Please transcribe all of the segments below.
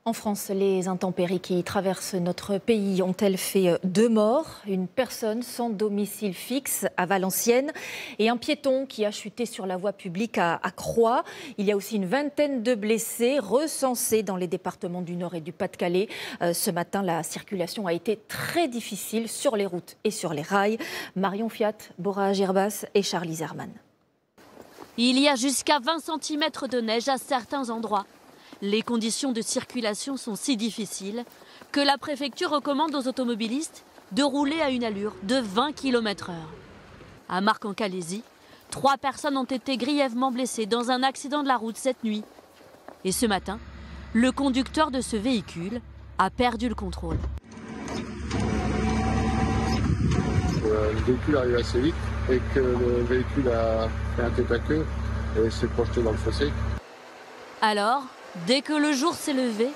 En France, les intempéries qui traversent notre pays ont-elles fait 2 morts? Une personne sans domicile fixe à Valenciennes et un piéton qui a chuté sur la voie publique à Croix. Il y a aussi une vingtaine de blessés recensés dans les départements du Nord et du Pas-de-Calais. Ce matin, la circulation a été très difficile sur les routes et sur les rails. Marion Fiat, Bora Girbas et Charlie Zerman. Il y a jusqu'à 20 cm de neige à certains endroits. Les conditions de circulation sont si difficiles que la préfecture recommande aux automobilistes de rouler à une allure de 20 km/h. À Marc-en-Calaisis, 3 personnes ont été grièvement blessées dans un accident de la route cette nuit. Et ce matin, le conducteur de ce véhicule a perdu le contrôle. Le véhicule arrive assez vite et que le véhicule a fait un tête à queue et s'est projeté dans le fossé. Alors, dès que le jour s'est levé,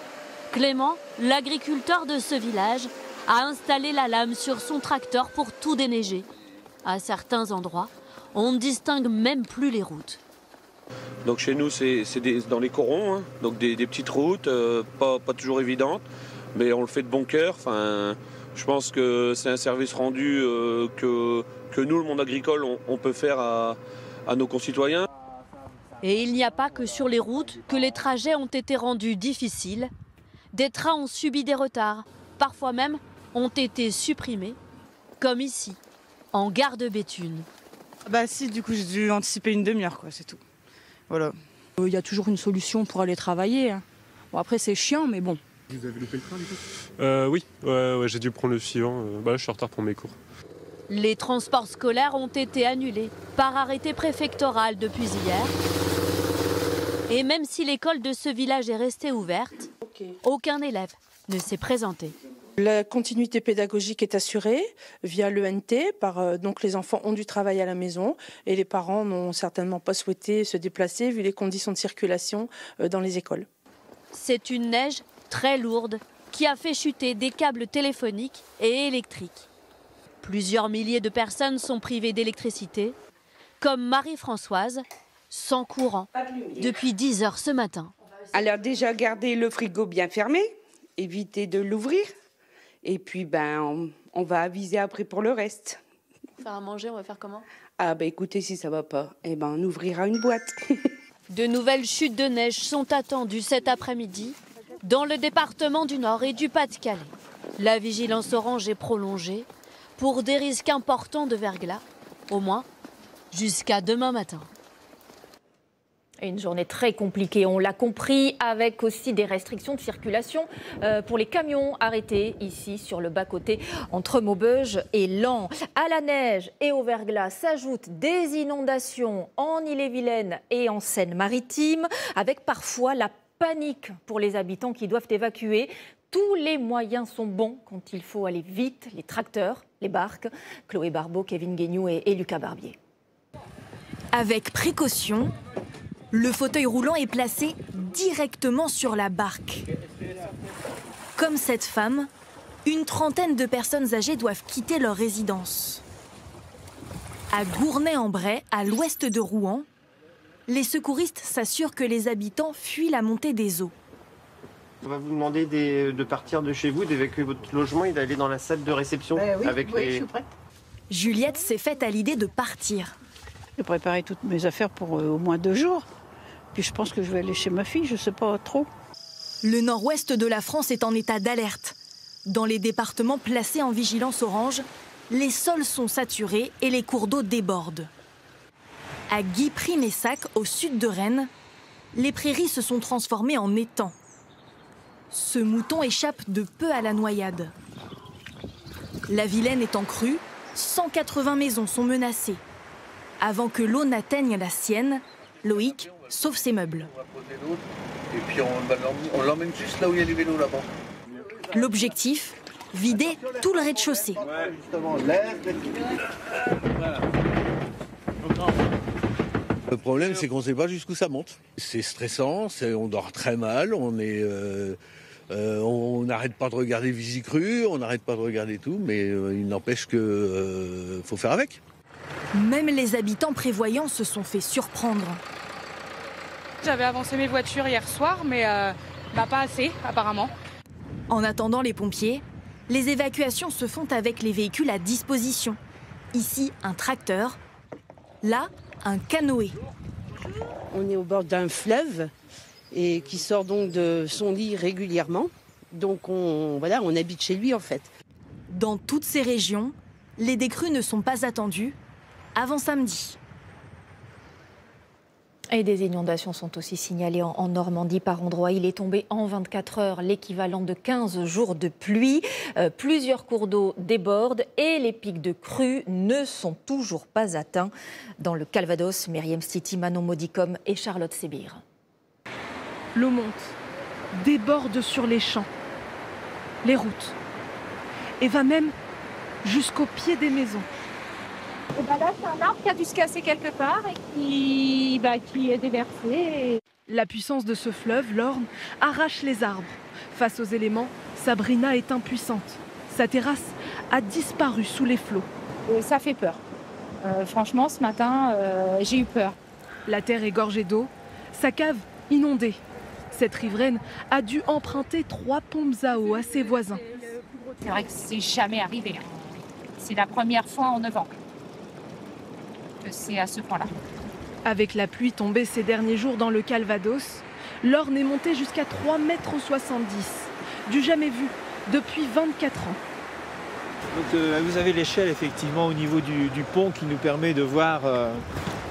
Clément, l'agriculteur de ce village, a installé la lame sur son tracteur pour tout déneiger. À certains endroits, on ne distingue même plus les routes. Donc chez nous, c'est dans les corons, hein, donc des petites routes, pas toujours évidentes, mais on le fait de bon cœur. Enfin, je pense que c'est un service rendu que nous, le monde agricole, on peut faire à nos concitoyens. Et il n'y a pas que sur les routes que les trajets ont été rendus difficiles. Des trains ont subi des retards, parfois même ont été supprimés, comme ici, en gare de Béthune. Bah si, du coup j'ai dû anticiper une demi-heure, quoi, c'est tout. Voilà. Il y a toujours une solution pour aller travailler, hein. Bon, après c'est chiant, mais bon. Vous avez loupé le train du coup? Oui, ouais, j'ai dû prendre le suivant. Je suis en retard pour mes cours. Les transports scolaires ont été annulés par arrêté préfectoral depuis hier. Et même si l'école de ce village est restée ouverte, aucun élève ne s'est présenté. La continuité pédagogique est assurée via l'ENT, donc les enfants ont du travail à la maison et les parents n'ont certainement pas souhaité se déplacer vu les conditions de circulation dans les écoles. C'est une neige très lourde qui a fait chuter des câbles téléphoniques et électriques. Plusieurs milliers de personnes sont privées d'électricité, comme Marie-Françoise, sans courant depuis 10 heures ce matin. Alors déjà garder le frigo bien fermé, éviter de l'ouvrir. Et puis on va aviser après pour le reste. Faire à manger, on va faire comment? Ah écoutez, si ça va pas, on ouvrira une boîte. De nouvelles chutes de neige sont attendues cet après-midi dans le département du Nord et du Pas-de-Calais. La vigilance orange est prolongée pour des risques importants de verglas, au moins jusqu'à demain matin. Une journée très compliquée, on l'a compris, avec aussi des restrictions de circulation pour les camions arrêtés ici sur le bas-côté entre Maubeuge et Laon. À la neige et au verglas s'ajoutent des inondations en Ille-et-Vilaine et en Seine-Maritime, avec parfois la panique pour les habitants qui doivent évacuer. Tous les moyens sont bons quand il faut aller vite, les tracteurs, les barques. Chloé Barbeau, Kevin Guignou et Lucas Barbier. Avec précaution, le fauteuil roulant est placé directement sur la barque. Comme cette femme, une trentaine de personnes âgées doivent quitter leur résidence. À Gournay-en-Bray, à l'ouest de Rouen, les secouristes s'assurent que les habitants fuient la montée des eaux. On va vous demander de partir de chez vous, d'évacuer votre logement et d'aller dans la salle de réception avec les... Je suis prête. Juliette s'est faite à l'idée de partir. J'ai préparé toutes mes affaires pour au moins 2 jours. Puis je pense que je vais aller chez ma fille, je ne sais pas trop. Le nord-ouest de la France est en état d'alerte. Dans les départements placés en vigilance orange, les sols sont saturés et les cours d'eau débordent. À Guipry-Messac, au sud de Rennes, les prairies se sont transformées en étangs. Ce mouton échappe de peu à la noyade. La Vilaine est en crue, 180 maisons sont menacées. Avant que l'eau n'atteigne la sienne, Loïc sauve ses meubles. On va poser l'autre et puis on l'emmène juste là où il y a les vélos là-bas. L'objectif, vider tout le rez-de-chaussée. Ouais, justement, l'air. Le problème, c'est qu'on ne sait pas jusqu'où ça monte. C'est stressant, on dort très mal, on n'arrête pas de regarder Visicru, on n'arrête pas de regarder tout, mais il n'empêche que faut faire avec. Même les habitants prévoyants se sont fait surprendre. J'avais avancé mes voitures hier soir, mais Pas assez, apparemment. En attendant les pompiers, les évacuations se font avec les véhicules à disposition. Ici, un tracteur. Là, un canoë. On est au bord d'un fleuve et qui sort donc de son lit régulièrement. Donc on habite chez lui en fait. Dans toutes ces régions, les décrues ne sont pas attendues avant samedi. Et des inondations sont aussi signalées en Normandie par endroits. Il est tombé en 24 heures l'équivalent de 15 jours de pluie. Plusieurs cours d'eau débordent et les pics de crue ne sont toujours pas atteints. Dans le Calvados, Myriam Stiti, Manon Modicom et Charlotte Sébir. L'eau monte, déborde sur les champs, les routes et va même jusqu'au pied des maisons. Et là, c'est un arbre qui a dû se casser quelque part et qui est déversé. La puissance de ce fleuve, l'Orne, arrache les arbres. Face aux éléments, Sabrina est impuissante. Sa terrasse a disparu sous les flots. Ça fait peur. Franchement, ce matin, j'ai eu peur. La terre est gorgée d'eau, sa cave inondée. Cette riveraine a dû emprunter 3 pompes à eau à ses voisins. C'est vrai que c'est jamais arrivé. C'est la première fois en 9 ans. C'est à ce point-là. Avec la pluie tombée ces derniers jours dans le Calvados, l'Orne est montée jusqu'à 3,70 m, du jamais vu depuis 24 ans. Donc, vous avez l'échelle effectivement au niveau du pont qui nous permet de voir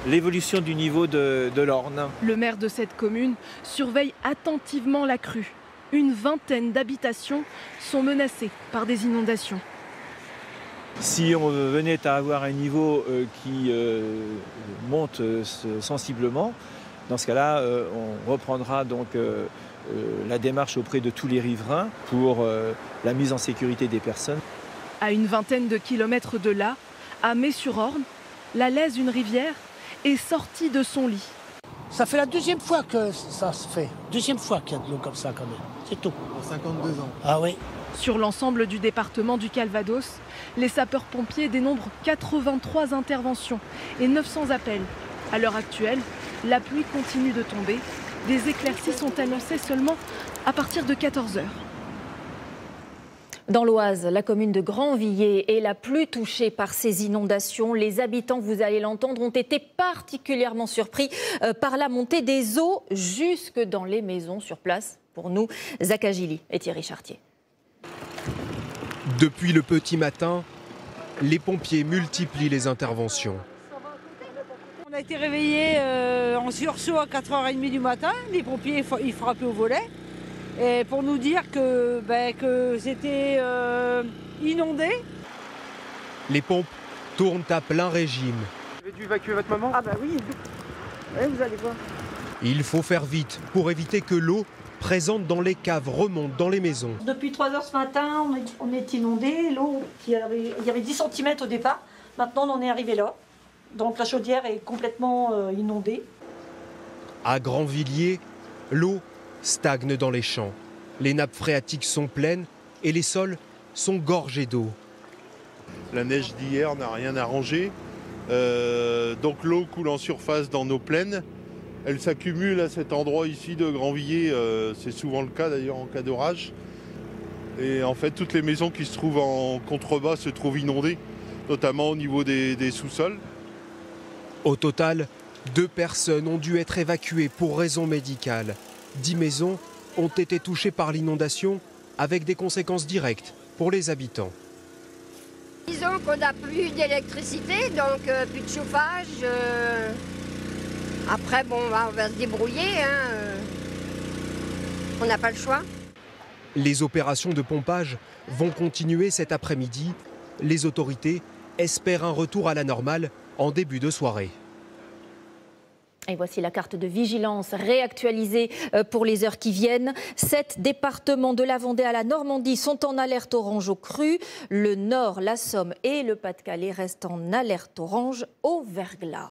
l'évolution du niveau de l'Orne. Le maire de cette commune surveille attentivement la crue. Une vingtaine d'habitations sont menacées par des inondations. Si on venait à avoir un niveau qui monte sensiblement, dans ce cas-là, on reprendra donc la démarche auprès de tous les riverains pour la mise en sécurité des personnes. À une vingtaine de kilomètres de là, à Metz-sur-Orne, la Lèze, une rivière, est sortie de son lit. Ça fait la deuxième fois que ça se fait. Deuxième fois qu'il y a de l'eau comme ça quand même. C'est tout. En 52 ans. Ah oui. Sur l'ensemble du département du Calvados, les sapeurs-pompiers dénombrent 83 interventions et 900 appels. À l'heure actuelle, la pluie continue de tomber. Des éclaircies sont annoncées seulement à partir de 14 h. Dans l'Oise, la commune de Grandvilliers est la plus touchée par ces inondations. Les habitants, vous allez l'entendre, ont été particulièrement surpris par la montée des eaux jusque dans les maisons sur place. Pour nous, Zaka Gili et Thierry Chartier. Depuis le petit matin, les pompiers multiplient les interventions. On a été réveillés en sursaut à 4h30 du matin. Les pompiers ils frappaient au volet et pour nous dire que c'était inondé. Les pompes tournent à plein régime. Vous avez dû évacuer votre maman? Ah bah oui, vous allez voir. Il faut faire vite pour éviter que l'eau présente dans les caves remonte dans les maisons. Depuis 3 h ce matin, on est inondé. L'eau, il y avait 10 cm au départ. Maintenant, on en est arrivé là. Donc la chaudière est complètement inondée. À Grandvilliers, l'eau stagne dans les champs. Les nappes phréatiques sont pleines et les sols sont gorgés d'eau. La neige d'hier n'a rien arrangé. Donc l'eau coule en surface dans nos plaines. Elle s'accumule à cet endroit ici de Grandvilliers, c'est souvent le cas d'ailleurs en cas d'orage. Et en fait, toutes les maisons qui se trouvent en contrebas se trouvent inondées, notamment au niveau des sous-sols. Au total, 2 personnes ont dû être évacuées pour raisons médicales. 10 maisons ont été touchées par l'inondation avec des conséquences directes pour les habitants. Disons qu'on n'a plus d'électricité, donc plus de chauffage. Après, bon, on va se débrouiller, on n'a pas le choix. Les opérations de pompage vont continuer cet après-midi. Les autorités espèrent un retour à la normale en début de soirée. Et voici la carte de vigilance réactualisée pour les heures qui viennent. 7 départements de la Vendée à la Normandie sont en alerte orange aux crues. Le Nord, la Somme et le Pas-de-Calais restent en alerte orange au verglas.